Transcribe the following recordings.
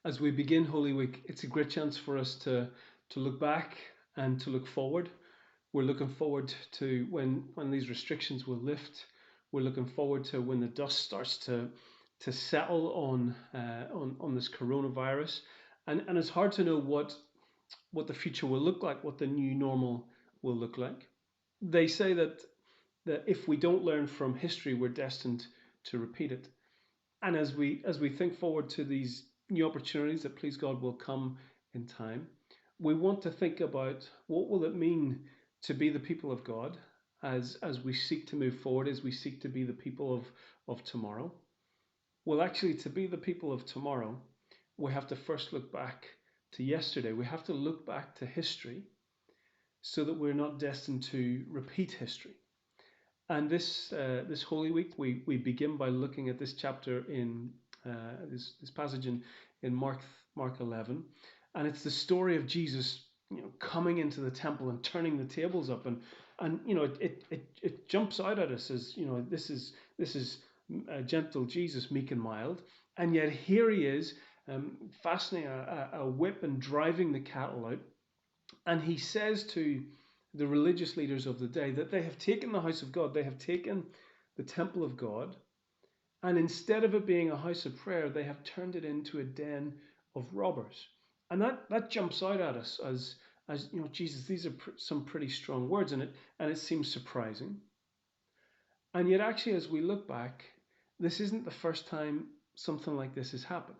As we begin Holy Week, it's a great chance for us to look back and to look forward. We're looking forward to when these restrictions will lift. We're looking forward to when the dust starts to settle on this coronavirus, and it's hard to know what the future will look like, what the new normal will look like. They say that if we don't learn from history, we're destined to repeat it. And as we think forward to these new opportunities that please God will come in time, we want to think about what will it mean to be the people of God as we seek to move forward, as we seek to be the people of tomorrow. Well, actually, to be the people of tomorrow, we have to first look back to yesterday. We have to look back to history so that we're not destined to repeat history. And this Holy Week, we begin by looking at this chapter in this passage in Mark 11, and it's the story of Jesus, coming into the temple and turning the tables up, and it jumps out at us as this is gentle Jesus, meek and mild, and yet here he is, fastening a whip and driving the cattle out, and he says to the religious leaders of the day that they have taken the house of God, they have taken the temple of God, and instead of it being a house of prayer, they have turned it into a den of robbers. And that jumps out at us as Jesus, these are some pretty strong words, and it seems surprising. And yet, actually, as we look back, this isn't the first time something like this has happened.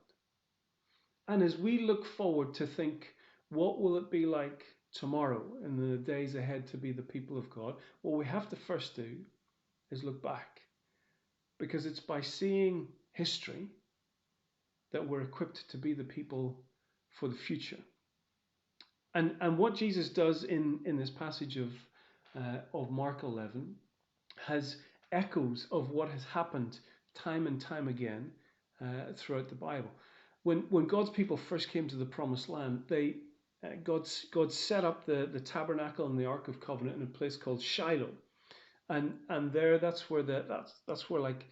And as we look forward to think, what will it be like tomorrow and the days ahead to be the people of God? What we have to first do is look back, because it's by seeing history that we're equipped to be the people for the future. And what Jesus does in this passage of Mark 11 has echoes of what has happened time and time again throughout the Bible. When God's people first came to the Promised Land, God set up the tabernacle and the Ark of Covenant in a place called Shiloh, and there that's where like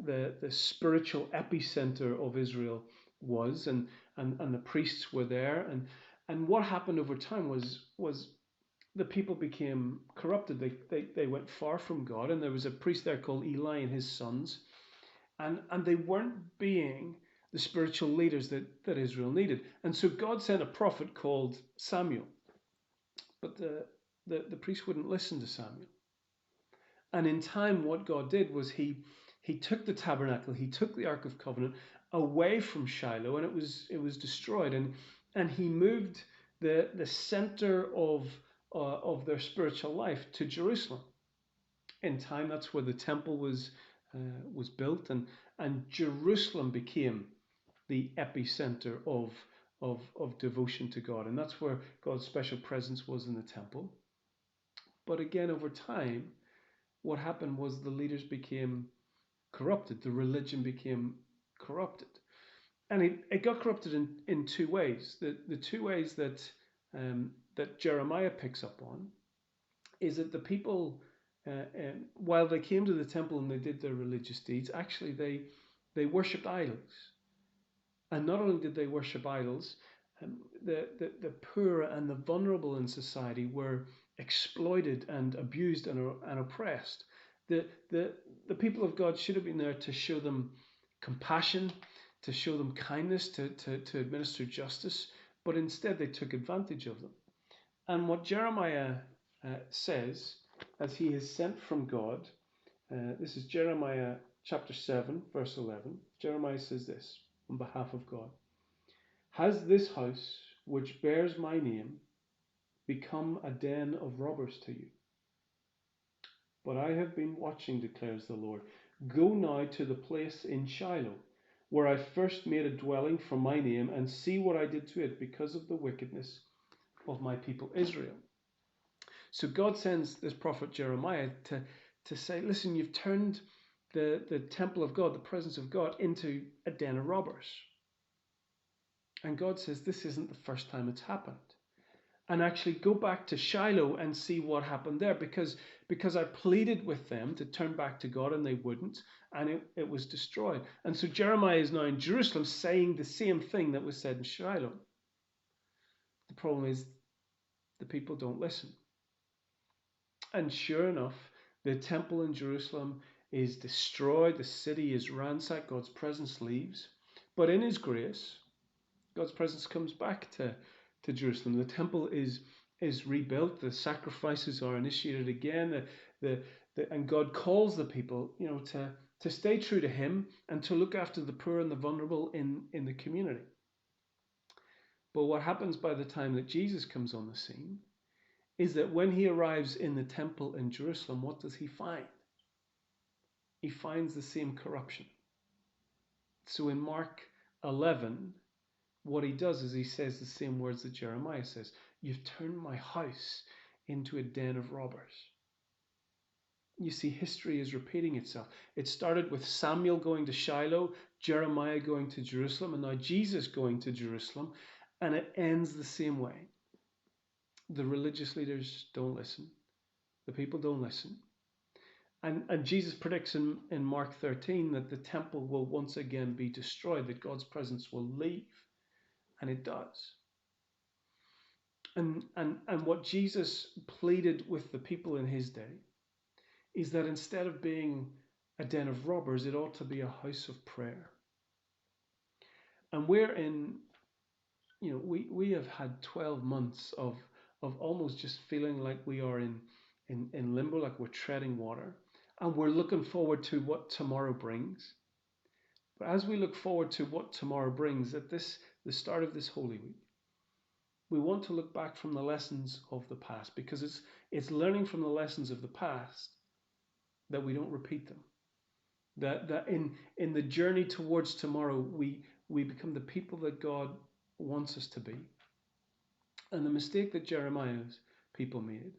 the spiritual epicenter of Israel was, and the priests were there, and what happened over time was the people became corrupted. They went far from God, and there was a priest there called Eli and his sons, and they weren't being the spiritual leaders that Israel needed. And so God sent a prophet called Samuel, but the priest wouldn't listen to Samuel. And in time, what God did was he took the tabernacle, he took the Ark of Covenant away from Shiloh, and it was destroyed, and he moved the center of their spiritual life to Jerusalem. In time, that's where the temple was built, and Jerusalem became the epicenter of devotion to God, and that's where God's special presence was in the temple. But again, over time, what happened was the leaders became corrupted, the religion became corrupted, and it got corrupted in two ways. The two ways that Jeremiah picks up on is that the people, while they came to the temple and they did their religious deeds, actually they worshipped idols. And not only did they worship idols, the poor and the vulnerable in society were exploited and abused and oppressed. The people of God should have been there to show them compassion, to show them kindness, to administer justice, but instead they took advantage of them. And what Jeremiah says, as he is sent from God, this is Jeremiah chapter 7, verse 11. Jeremiah says this on behalf of God: "Has this house, which bears my name, become a den of robbers to you? But I have been watching, declares the Lord. Go now to the place in Shiloh, where I first made a dwelling for my name, and see what I did to it because of the wickedness of my people Israel." So God sends this prophet Jeremiah to say, listen, you've turned the temple of God, the presence of God, into a den of robbers. And God says this isn't the first time it's happened. and actually go back to Shiloh and see what happened there, because I pleaded with them to turn back to God and they wouldn't, and it was destroyed. And so Jeremiah is now in Jerusalem saying the same thing that was said in Shiloh. The problem is the people don't listen. And sure enough, the temple in Jerusalem is destroyed, the city is ransacked, God's presence leaves. But in his grace, God's presence comes back to Jerusalem. The temple is rebuilt, the sacrifices are initiated again, and God calls the people, to stay true to him and to look after the poor and the vulnerable in the community. But what happens by the time that Jesus comes on the scene is that when he arrives in the temple in Jerusalem, what does he find? He finds the same corruption. So in Mark 11, what he does is he says the same words that Jeremiah says. You've turned my house into a den of robbers. You see, history is repeating itself. It started with Samuel going to Shiloh, Jeremiah going to Jerusalem, and now Jesus going to Jerusalem, and it ends the same way. The religious leaders don't listen. The people don't listen. And Jesus predicts in Mark 13 that the temple will once again be destroyed, that God's presence will leave. And it does. And what Jesus pleaded with the people in his day is that instead of being a den of robbers, it ought to be a house of prayer. And we're in, we have had 12 months of almost just feeling like we are in limbo, like we're treading water. And we're looking forward to what tomorrow brings. But as we look forward to what tomorrow brings at the start of this Holy Week, we want to look back from the lessons of the past, because it's learning from the lessons of the past that we don't repeat them. That in the journey towards tomorrow, we become the people that God wants us to be. And the mistake that Jeremiah's people made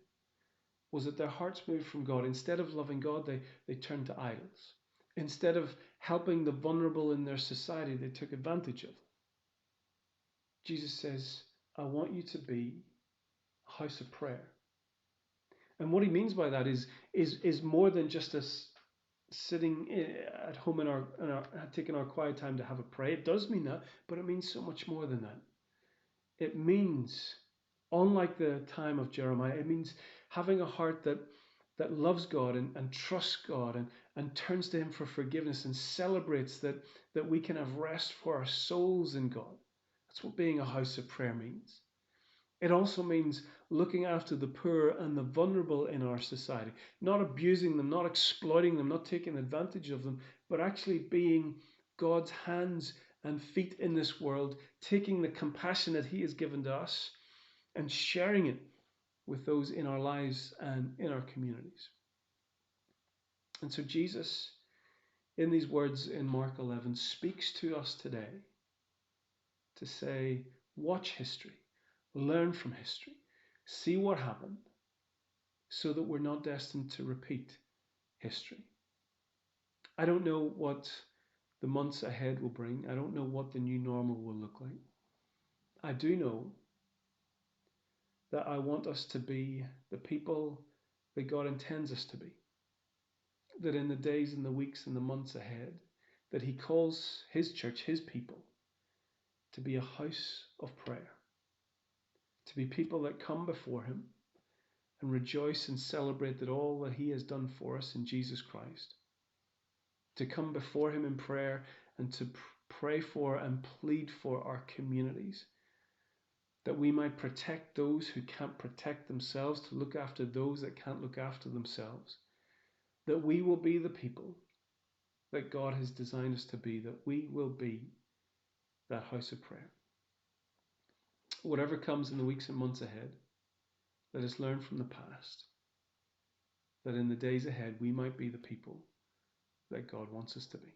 was that their hearts moved from God. Instead of loving God, they turned to idols. Instead of helping the vulnerable in their society, they took advantage of them. Jesus says, I want you to be a house of prayer. And what he means by that is more than just us sitting at home in our taking our quiet time to have a pray. It does mean that, but it means so much more than that. It means, unlike the time of Jeremiah, it means having a heart that loves God and trusts God and turns to him for forgiveness and celebrates that we can have rest for our souls in God. That's what being a house of prayer means. It also means looking after the poor and the vulnerable in our society, not abusing them, not exploiting them, not taking advantage of them, but actually being God's hands and feet in this world, taking the compassion that he has given to us and sharing it with those in our lives and in our communities. And so Jesus, in these words in Mark 11, speaks to us today to say, watch history, learn from history, see what happened, so that we're not destined to repeat history. I don't know what the months ahead will bring. I don't know what the new normal will look like. I do know that I want us to be the people that God intends us to be. That in the days and the weeks and the months ahead, that he calls his church, his people, to be a house of prayer. To be people that come before him and rejoice and celebrate that all that he has done for us in Jesus Christ. To come before him in prayer and to pray for and plead for our communities. That we might protect those who can't protect themselves, to look after those that can't look after themselves. That we will be the people that God has designed us to be, that we will be that house of prayer. Whatever comes in the weeks and months ahead, let us learn from the past, that in the days ahead we might be the people that God wants us to be.